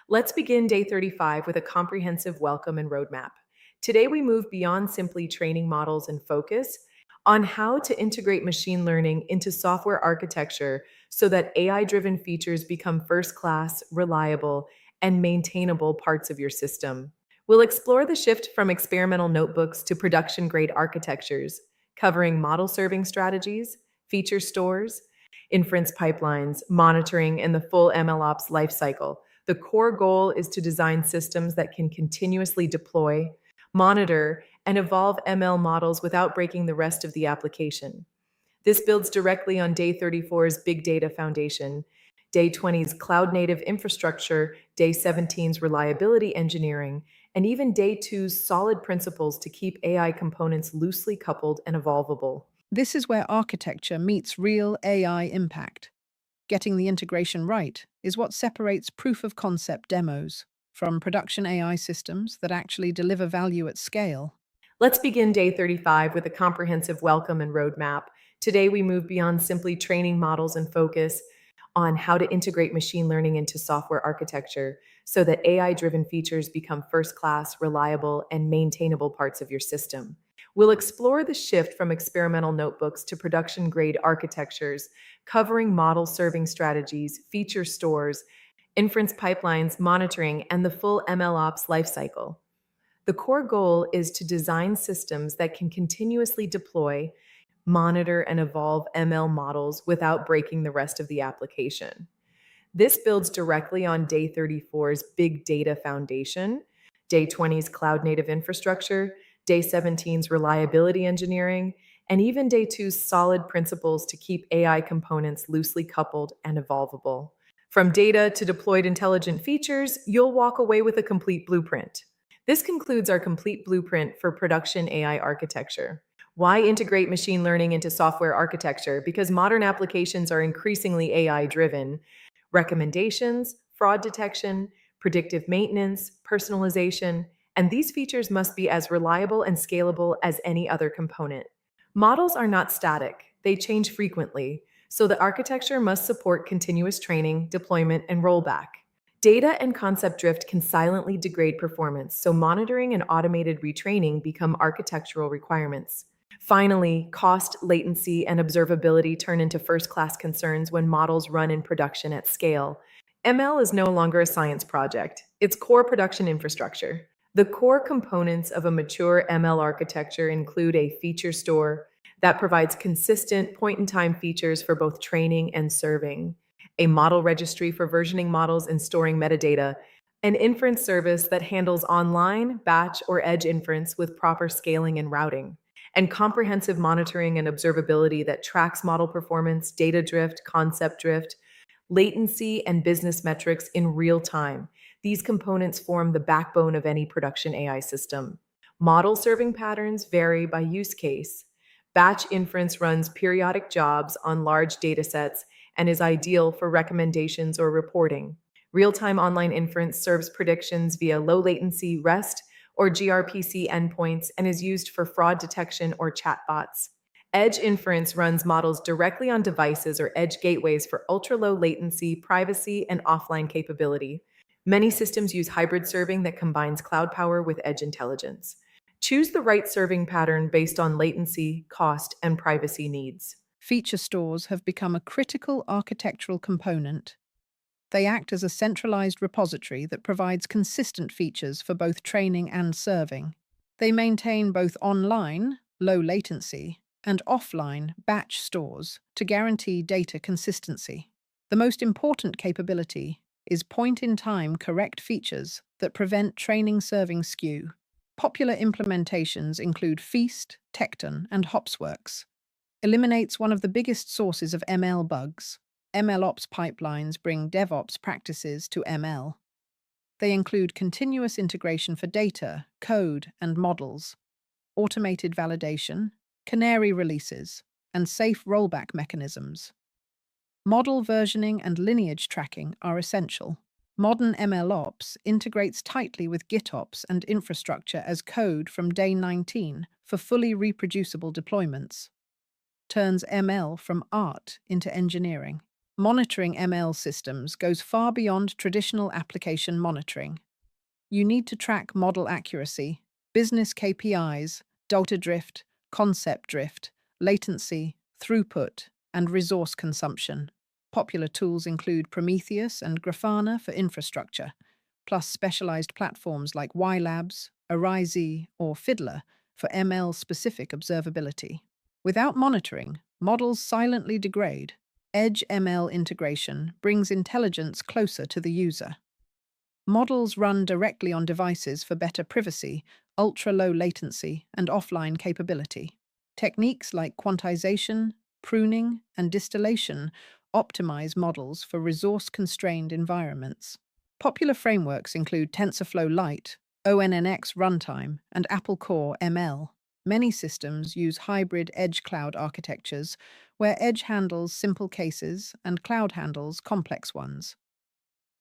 Let's begin day 35 with a comprehensive welcome and roadmap. Today, we move beyond simply training models and focus on how to integrate machine learning into software architecture so that AI driven features become first class, reliable, and maintainable parts of your system. We'll explore the shift from experimental notebooks to production grade architectures, covering model serving strategies, feature stores, inference pipelines, monitoring, and the full MLOps lifecycle. The core goal is to design systems that can continuously deploy, monitor, and evolve ML models without breaking the rest of the application. This builds directly on Day 34's Big Data Foundation, Day 20's Cloud Native Infrastructure, Day 17's Reliability Engineering, and even Day 2's Solid Principles to keep AI components loosely coupled and evolvable. This is where architecture meets real AI impact. Getting the integration right is what separates proof of concept demos from production AI systems that actually deliver value at scale. Let's begin day 35 with a comprehensive welcome and roadmap. Today, we move beyond simply training models and focus on how to integrate machine learning into software architecture so that AI driven features become first class, reliable, and maintainable parts of your system. We'll explore the shift from experimental notebooks to production grade architectures, covering model serving strategies, feature stores, inference pipelines, monitoring, and the full MLOps lifecycle. The core goal is to design systems that can continuously deploy, monitor, and evolve ML models without breaking the rest of the application. This builds directly on Day 34's Big Data Foundation, Day 20's Cloud Native Infrastructure, Day 17's Reliability Engineering, and even Day 2's Solid Principles to keep AI components loosely coupled and evolvable. From data to deployed intelligent features, you'll walk away with a complete blueprint. This concludes our complete blueprint for production AI architecture. Why integrate machine learning into software architecture? Because modern applications are increasingly AI driven. Recommendations, fraud detection, predictive maintenance, personalization, and these features must be as reliable and scalable as any other component. Models are not static, they change frequently, so the architecture must support continuous training, deployment, and rollback. Data and concept drift can silently degrade performance, so monitoring and automated retraining become architectural requirements. Finally, cost, latency, and observability turn into first class concerns when models run in production at scale. ML is no longer a science project, it's core production infrastructure. The core components of a mature ML architecture include a feature store that provides consistent point in time features for both training and serving, a model registry for versioning models and storing metadata, an inference service that handles online, batch, or edge inference with proper scaling and routing, and comprehensive monitoring and observability that tracks model performance, data drift, concept drift, latency, and business metrics in real time. These components form the backbone of any production AI system. Model serving patterns vary by use case. Batch inference runs periodic jobs on large datasets and is ideal for recommendations or reporting. Real time online inference serves predictions via low latency REST or gRPC endpoints and is used for fraud detection or chatbots. Edge inference runs models directly on devices or edge gateways for ultra low latency, privacy, and offline capability. Many systems use hybrid serving that combines cloud power with edge intelligence. Choose the right serving pattern based on latency, cost, and privacy needs. Feature stores have become a critical architectural component. They act as a centralized repository that provides consistent features for both training and serving. They maintain both online, low latency, and offline, batch stores to guarantee data consistency. The most important capability is point-in-time correct features that prevent training serving skew. Popular implementations include Feast, Tecton, and Hopsworks. Eliminates one of the biggest sources of ML bugs. MLOps pipelines bring DevOps practices to ML. They include continuous integration for data, code, and models, automated validation, canary releases, and safe rollback mechanisms. Model versioning and lineage tracking are essential. Modern MLOps integrates tightly with GitOps and infrastructure as code from day 19 for fully reproducible deployments. Turns ML from art into engineering. Monitoring ML systems goes far beyond traditional application monitoring. You need to track model accuracy, business KPIs, data drift, concept drift, latency, throughput, and resource consumption. Popular tools include Prometheus and Grafana for infrastructure, plus specialized platforms like YLabs, Arize, or Fiddler for ML-specific observability. Without monitoring, models silently degrade. Edge ML integration brings intelligence closer to the user. Models run directly on devices for better privacy, ultra-low latency, and offline capability. Techniques like quantization, pruning, and distillation optimize models for resource-constrained environments. Popular frameworks include TensorFlow Lite, ONNX Runtime, and Apple Core ML. Many systems use hybrid edge cloud architectures, where edge handles simple cases and cloud handles complex ones.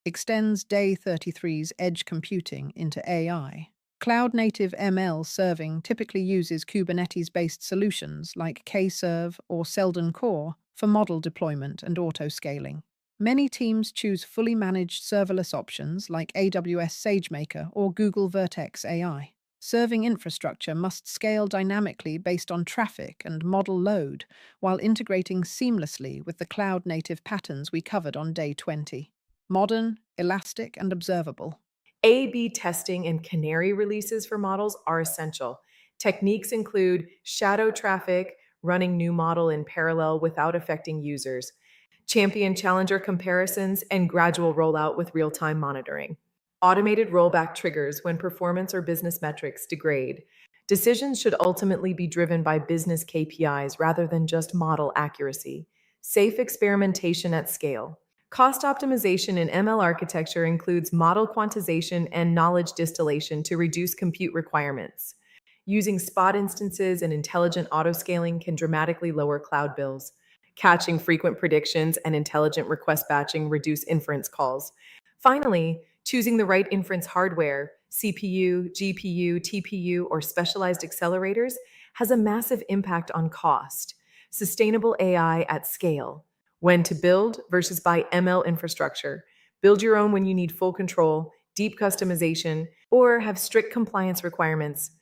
Extends Day33's edge computing into AI. Cloud-native ML serving typically uses Kubernetes-based solutions like Kserve or Selden Core for model deployment and auto-scaling. Many teams choose fully managed serverless options like AWS SageMaker or Google Vertex AI. Serving infrastructure must scale dynamically based on traffic and model load, while integrating seamlessly with the cloud-native patterns we covered on Day 20. Modern, elastic, and observable. A/B testing and canary releases for models are essential. Techniques include shadow traffic, running new model in parallel without affecting users, champion challenger comparisons, and gradual rollout with real time monitoring. Automated rollback triggers when performance or business metrics degrade. Decisions should ultimately be driven by business KPIs rather than just model accuracy. Safe experimentation at scale. Cost optimization in ML architecture includes model quantization and knowledge distillation to reduce compute requirements. Using spot instances and intelligent autoscaling can dramatically lower cloud bills. Catching frequent predictions and intelligent request batching reduce inference calls. Finally, choosing the right inference hardware, CPU, GPU, TPU, or specialized accelerators has a massive impact on cost. Sustainable AI at scale. When to build versus buy ML infrastructure. Build your own when you need full control, deep customization, or have strict compliance requirements.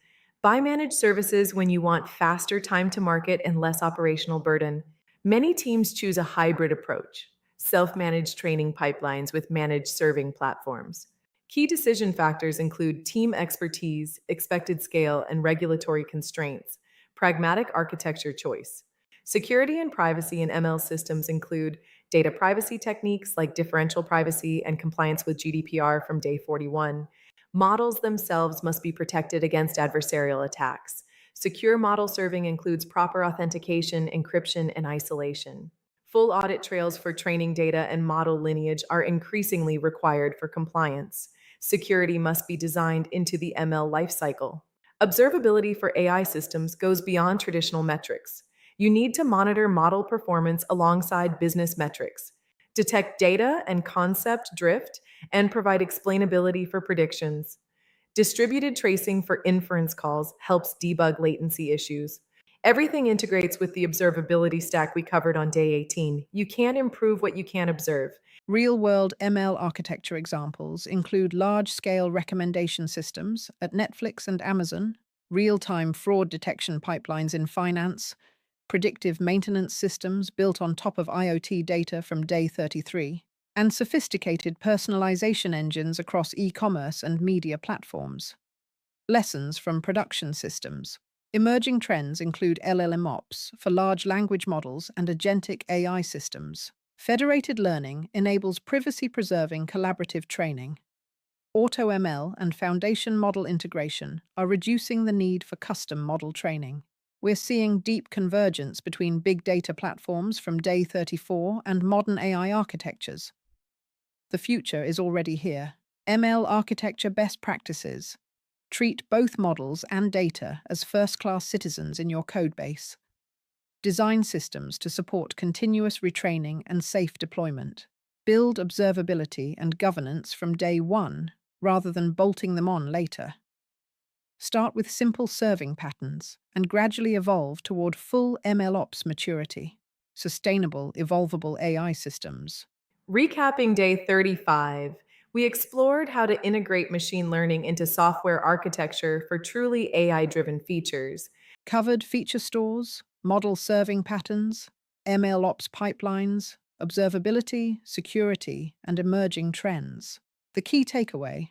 Buy managed services when you want faster time to market and less operational burden. Many teams choose a hybrid approach, self managed training pipelines with managed serving platforms. Key decision factors include team expertise, expected scale, and regulatory constraints, pragmatic architecture choice. Security and privacy in ML systems include data privacy techniques like differential privacy and compliance with GDPR from day 41. Models themselves must be protected against adversarial attacks. Secure model serving includes proper authentication, encryption, and isolation. Full audit trails for training data and model lineage are increasingly required for compliance. Security must be designed into the ML lifecycle. Observability for AI systems goes beyond traditional metrics. You need to monitor model performance alongside business metrics, detect data and concept drift, and provide explainability for predictions. Distributed tracing for inference calls helps debug latency issues. Everything integrates with the observability stack we covered on day 18. You can't improve what you can't observe. Real-world ML architecture examples include large-scale recommendation systems at Netflix and Amazon, real-time fraud detection pipelines in finance, predictive maintenance systems built on top of IoT data from day 33, and sophisticated personalization engines across e-commerce and media platforms. Lessons from production systems. Emerging trends include LLMOps for large language models and agentic AI systems. Federated learning enables privacy-preserving collaborative training. AutoML and foundation model integration are reducing the need for custom model training. We're seeing deep convergence between big data platforms from day 34 and modern AI architectures. The future is already here. ML architecture best practices. Treat both models and data as first-class citizens in your codebase. Design systems to support continuous retraining and safe deployment. Build observability and governance from day one, rather than bolting them on later. Start with simple serving patterns and gradually evolve toward full MLOps maturity. sustainable, evolvable AI systems. Recapping day 35, we explored how to integrate machine learning into software architecture for truly AI driven features. Covered feature stores, model serving patterns, MLOps pipelines, observability, security, and emerging trends. The key takeaway: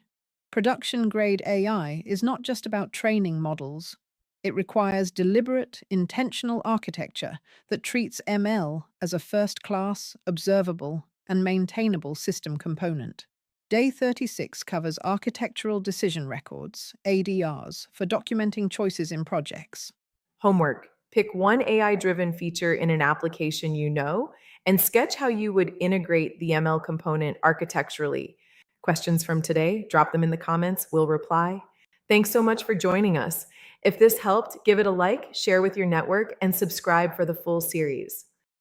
production grade AI is not just about training models. It requires deliberate, intentional architecture that treats ML as a first class, observable, and maintainable system component. Day 36 covers architectural decision records, ADRs, for documenting choices in projects. Homework: pick one AI driven feature in an application you know and sketch how you would integrate the ML component architecturally. Questions from today? Drop them in the comments. We'll reply. Thanks so much for joining us. If this helped, give it a like, share with your network, and subscribe for the full series.